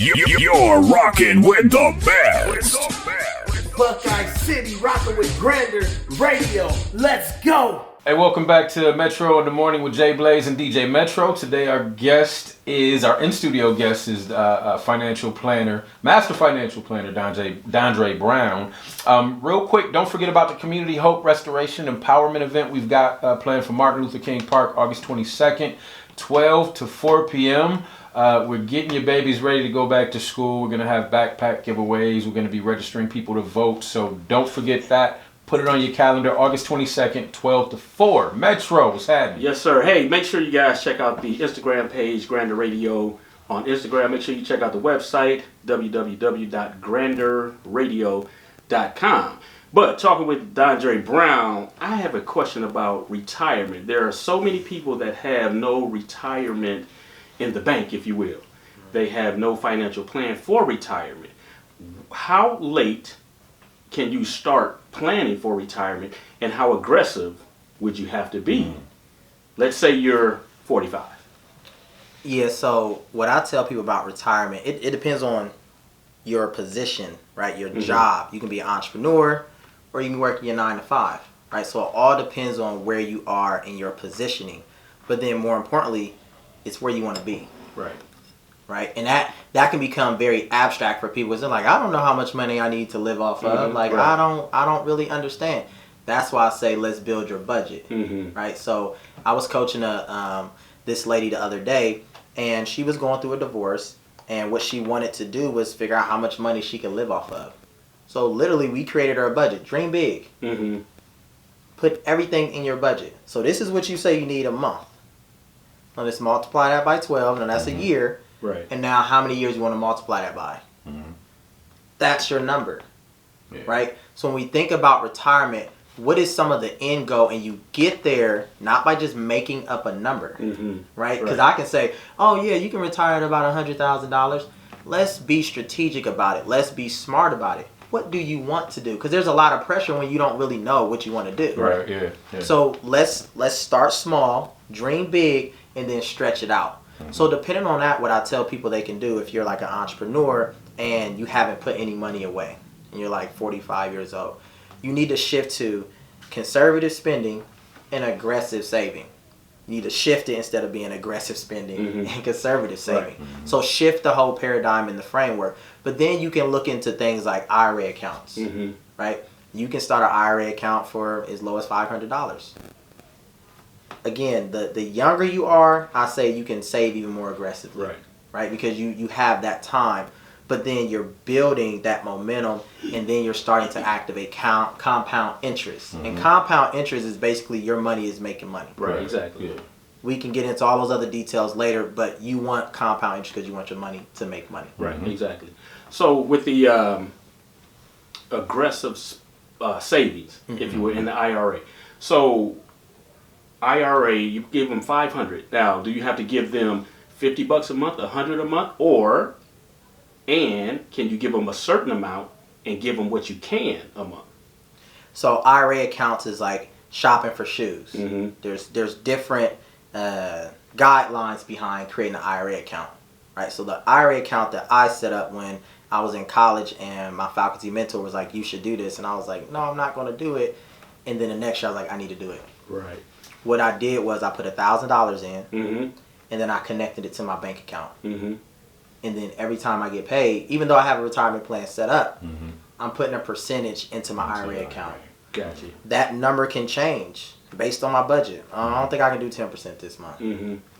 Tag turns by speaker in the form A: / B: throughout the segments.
A: You're rocking with the best.
B: Buckeye City, rocking with Grander Radio. Let's go.
C: Hey, welcome back to Metro in the Morning with Jay Blaze and DJ Metro. Today our in-studio guest is financial planner, master financial planner, Dondrea Brown. Real quick, don't forget about the Community Hope Restoration Empowerment event we've got planned for Martin Luther King Park, August 22nd, 12 to 4 p.m. We're getting your babies ready to go back to school. We're going to have backpack giveaways. We're going to be registering people to vote, so don't forget that. Put it on your calendar, August 22nd, 12 to 4. Metro, what's happening?
D: Yes, sir. Hey, make sure you guys check out the Instagram page, Grander Radio on Instagram. Make sure you check out the website, www.granderradio.com. But talking with Dondrea Brown, I have a question about retirement. There are so many people that have no retirement in the bank, if you will. They have no financial plan for retirement. How late can you start planning for retirement, and how aggressive would you have to be? Let's say you're 45.
E: Yeah, so what I tell people about retirement, it depends on your position, right? Your job. You can be an entrepreneur or you can work your 9 to 5, right? So it all depends on where you are in your positioning. But then more importantly, it's where you want to be. Right, and that can become very abstract for people. It's like, I don't know how much money I need to live off of. Like, right. I don't really understand. That's why I say let's build your budget. Right. So I was coaching this lady the other day, and she was going through a divorce, and what she wanted to do was figure out how much money she could live off of. So literally, we created her a budget. Dream big. Put everything in your budget. So this is what you say you need a month. Now let's multiply that by 12, and that's a year.
D: Right.
E: And now how many years you want to multiply that by? That's your number. Yeah. Right? So when we think about retirement, what is some of the end goal? And you get there not by just making up a number. Right? Because I can say, oh yeah, you can retire at about $100,000. Let's be strategic about it. Let's be smart about it. What do you want to do? Because there's a lot of pressure when you don't really know what you want to do.
C: Right, yeah.
E: So let's start small, dream big, and then stretch it out. So depending on that, what I tell people they can do, if you're like an entrepreneur and you haven't put any money away and you're like 45 years old, you need to shift to conservative spending and aggressive saving. You need to shift it instead of being aggressive spending and conservative saving. Right. So shift the whole paradigm in the framework. But then you can look into things like IRA accounts, right? You can start an IRA account for as low as $500. Again, the younger you are, I say you can save even more aggressively, right? Because you have that time, but then you're building that momentum, and then you're starting to activate compound interest. And compound interest is basically your money is making money.
D: Right, exactly.
C: Yeah.
E: We can get into all those other details later, but you want compound interest because you want your money to make money.
D: Right, exactly. So with the aggressive savings, if you will, in the IRA. So IRA, you give them $500. Now, do you have to give them $50 a month, $100 a month, and can you give them a certain amount and give them what you can a month?
E: So IRA accounts is like shopping for shoes. There's different guidelines behind creating an IRA account, right? So the IRA account that I set up when I was in college, and my faculty mentor was like, you should do this, and I was like, no, I'm not going to do it. And then the next year I was like, I need to do it.
D: Right.
E: What I did was I put $1,000 in, and then I connected it to my bank account. And then every time I get paid, even though I have a retirement plan set up, I'm putting a percentage into my IRA account.
D: Gotcha.
E: That number can change based on my budget. I don't think I can do 10% this month.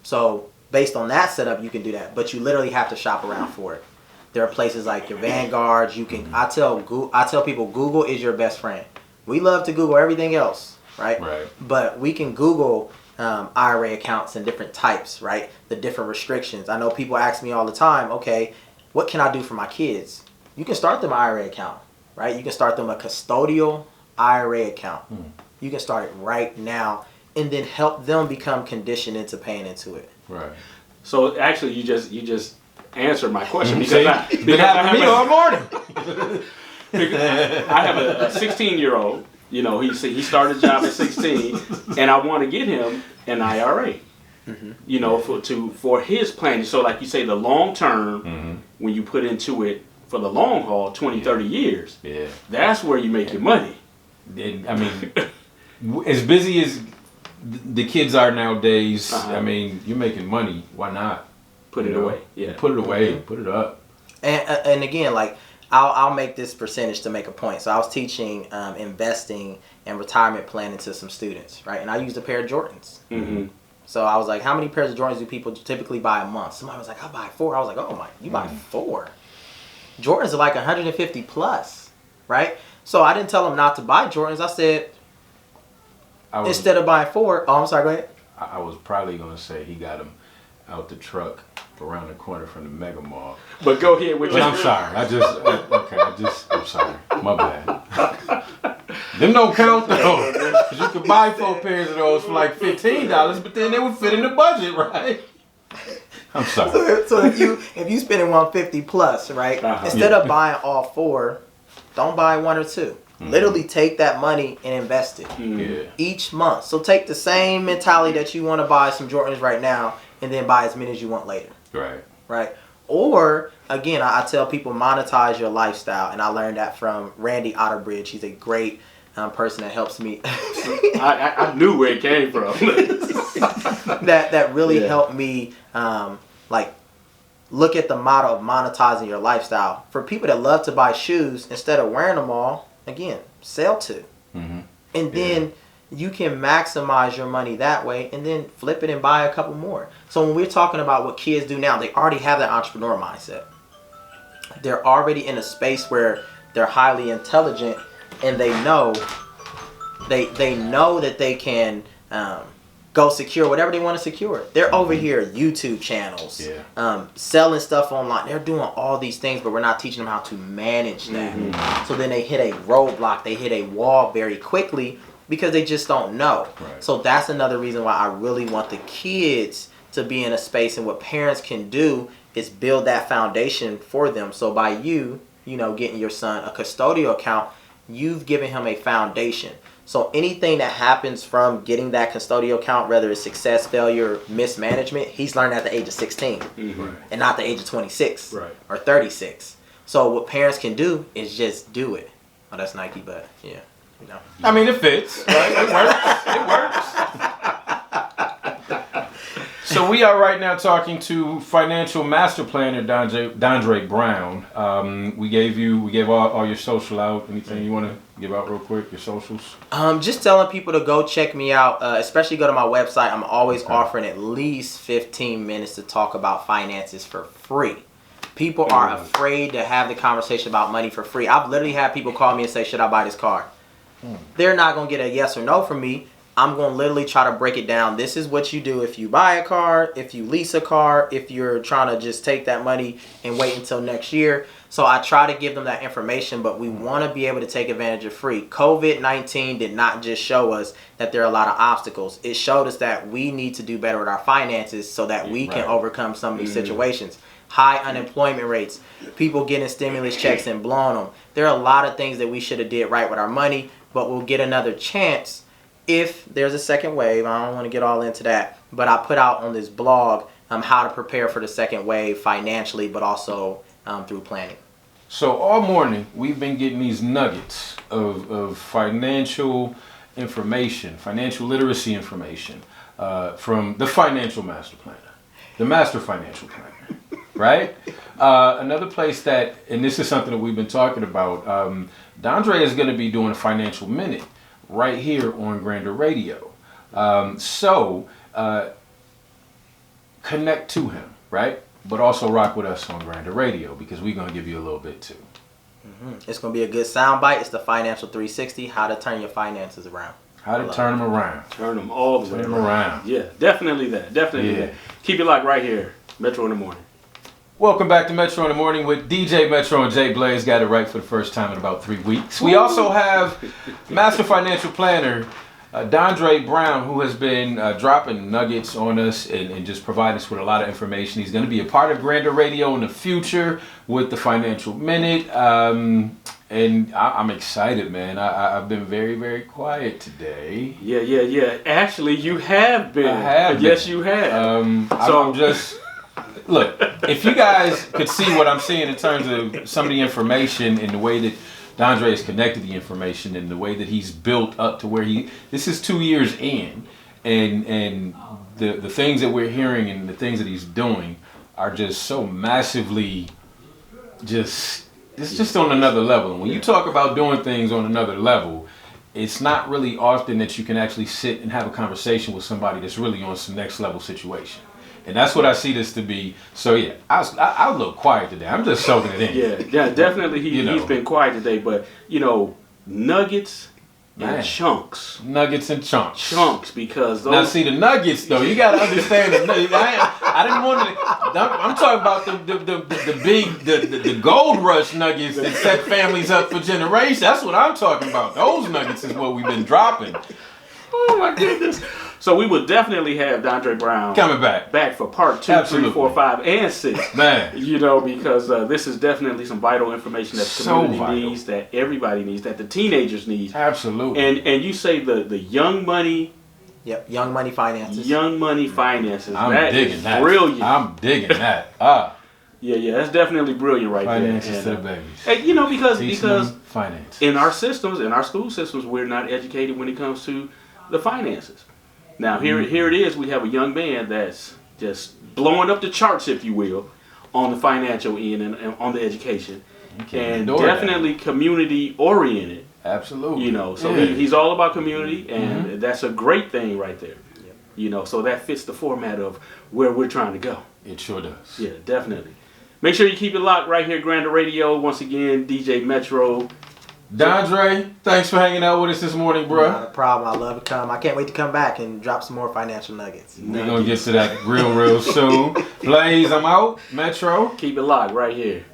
E: So based on that setup, you can do that, but you literally have to shop around for it. There are places like your Vanguard. You can. I tell people Google is your best friend. We love to Google everything else. Right? But we can Google IRA accounts and different types, right? The different restrictions. I know people ask me all the time, okay, what can I do for my kids? You can start them an IRA account, right? You can start them a custodial IRA account. You can start it right now and then help them become conditioned into paying into it.
C: Right.
D: So actually, you just answered my question because I have a 16-year-old. You know, he started a job at 16, and I want to get him an IRA. You know, for his planning. So, like you say, the long term when you put into it for the long haul, 20, 30 years, that's where you make your money.
C: I mean, as busy as the kids are nowadays, I mean, you're making money. Why not?
D: Put it away. Yeah.
C: Put it away. Put it up.
E: And again, like, I'll make this percentage to make a point. So I was teaching investing and retirement planning to some students, right? And I used a pair of Jordans.
D: Mm-hmm.
E: So I was like, how many pairs of Jordans do people typically buy a month? Somebody was like, I buy 4. I was like, oh my, you buy 4? Jordans are like 150 plus, right? So I didn't tell them not to buy Jordans. I said, instead of buying 4, oh, I'm sorry, go ahead.
C: I was probably going to say he got them out the truck around the corner from the Mega Mall.
D: But go ahead with
C: your... I'm sorry. I'm sorry. My bad. Them don't count though. Cause you could buy 4 pairs of those for like $15, but then they would fit in the budget, right? I'm sorry.
E: So if you spending $150 plus, right? Instead of buying all 4, don't buy 1 or 2. Literally take that money and invest it each month. So take the same mentality that you want to buy some Jordans right now, and then buy as many as you want later. Right. Or again, I tell people monetize your lifestyle, and I learned that from Randy Otterbridge. He's a great person that helps me.
D: I knew where it came from.
E: that really helped me like look at the model of monetizing your lifestyle. For people that love to buy shoes, instead of wearing them all, again, sell 2. And then you can maximize your money that way, and then flip it and buy a couple more. So when we're talking about what kids do now, they already have that entrepreneur mindset. They're already in a space where they're highly intelligent, and they know that they can go secure whatever they want to secure. They're over here YouTube channels, selling stuff online. They're doing all these things, but we're not teaching them how to manage that. So then they hit a roadblock, they hit a wall very quickly, because they just don't know. So that's another reason why I really want the kids to be in a space, and what parents can do is build that foundation for them. So by you getting your son a custodial account, you've given him a foundation. So anything that happens from getting that custodial account, whether it's success, failure, mismanagement, he's learned at the age of 16 and not the age of 26 or 36. So what parents can do is just do it. Oh, that's Nike, but yeah.
C: I mean, it fits, right? It works. So we are right now talking to financial master planner Dondrea Brown. We gave all your social out. Anything you want to give out real quick? Your socials?
E: Just telling people to go check me out. Especially go to my website. I'm always offering at least 15 minutes to talk about finances for free. People are afraid to have the conversation about money for free. I've literally had people call me and say, "Should I buy this car?" They're not going to get a yes or no from me. I'm going to literally try to break it down. This is what you do if you buy a car, if you lease a car, if you're trying to just take that money and wait until next year. So I try to give them that information, but we want to be able to take advantage of free. COVID-19 did not just show us that there are a lot of obstacles. It showed us that we need to do better with our finances so that we can overcome some of these situations. High unemployment rates, people getting stimulus checks and blowing them. There are a lot of things that we should have did right with our money, but we'll get another chance if there's a second wave. I don't want to get all into that, but I put out on this blog how to prepare for the second wave financially, but also through planning.
C: So all morning we've been getting these nuggets of financial information, financial literacy information from the financial master planner, the master financial planner, right? Another place that, and this is something that we've been talking about, Dondrea is going to be doing a financial minute right here on Grander Radio. So connect to him, right? But also rock with us on Grander Radio, because we're going to give you a little bit too.
E: It's going to be a good soundbite. It's the Financial 360, how to turn your finances around.
C: How to turn them around.
D: Turn them all the way
C: around.
D: Yeah, definitely that. That. Keep it locked right here. Metro in the Morning.
C: Welcome back to Metro in the Morning with DJ Metro and Jay Blaze. Got it right for the first time in about 3 weeks. We also have Master Financial Planner Dondrea Brown, who has been dropping nuggets on us and just providing us with a lot of information. He's going to be a part of Grander Radio in the future with the Financial Minute. And I'm excited, man. I've been very, very quiet today.
D: Yeah. Actually, you have been.
C: I have been.
D: Yes, you have.
C: So I'm just... Look, if you guys could see what I'm seeing in terms of some of the information and the way that Dondrea has connected the information and the way that he's built up to where this is 2 years in, and the things that we're hearing and the things that he's doing are just so massively it's just on another level. And when you talk about doing things on another level, it's not really often that you can actually sit and have a conversation with somebody that's really on some next level situation. And that's what I see this to be. So yeah, I was a little quiet today. I'm just soaking it in.
D: Yeah, definitely. He's been quiet today, but nuggets and chunks.
C: Nuggets and chunks.
D: Chunks, because those.
C: Now see the nuggets though. You got to understand the nuggets. I didn't want to. I'm talking about the big the gold rush nuggets that set families up for generations. That's what I'm talking about. Those nuggets is what we've been dropping.
D: Oh my goodness. So we will definitely have Dondrea Brown
C: coming back
D: for part 2,
C: Absolutely.
D: 3, 4, 5, and 6.
C: Man,
D: because this is definitely some vital information that the community needs, that everybody needs, that the teenagers need.
C: Absolutely.
D: And you say the young money.
E: Yep, young money finances.
D: Young money finances.
C: I'm digging that.
D: Brilliant.
C: I'm digging that.
D: Yeah, that's definitely brilliant right
C: finances
D: there.
C: to the babies.
D: And because
C: finance.
D: in our systems, in our school systems, we're not educated when it comes to the finances. Now here it is. We have a young man that's just blowing up the charts, if you will, on the financial end and on the education, and definitely community oriented.
C: Absolutely.
D: So he's all about community, and that's a great thing right there. Yep. So that fits the format of where we're trying to go.
C: It sure does.
D: Yeah, definitely. Make sure you keep it locked right here, Grander Radio. Once again, DJ Metro.
C: Dondrea, thanks for hanging out with us this morning, bro.
E: Not a problem. I love to come. I can't wait to come back and drop some more financial nuggets.
C: We're going to get to that real soon. Blaze, I'm out. Metro.
D: Keep it locked right here.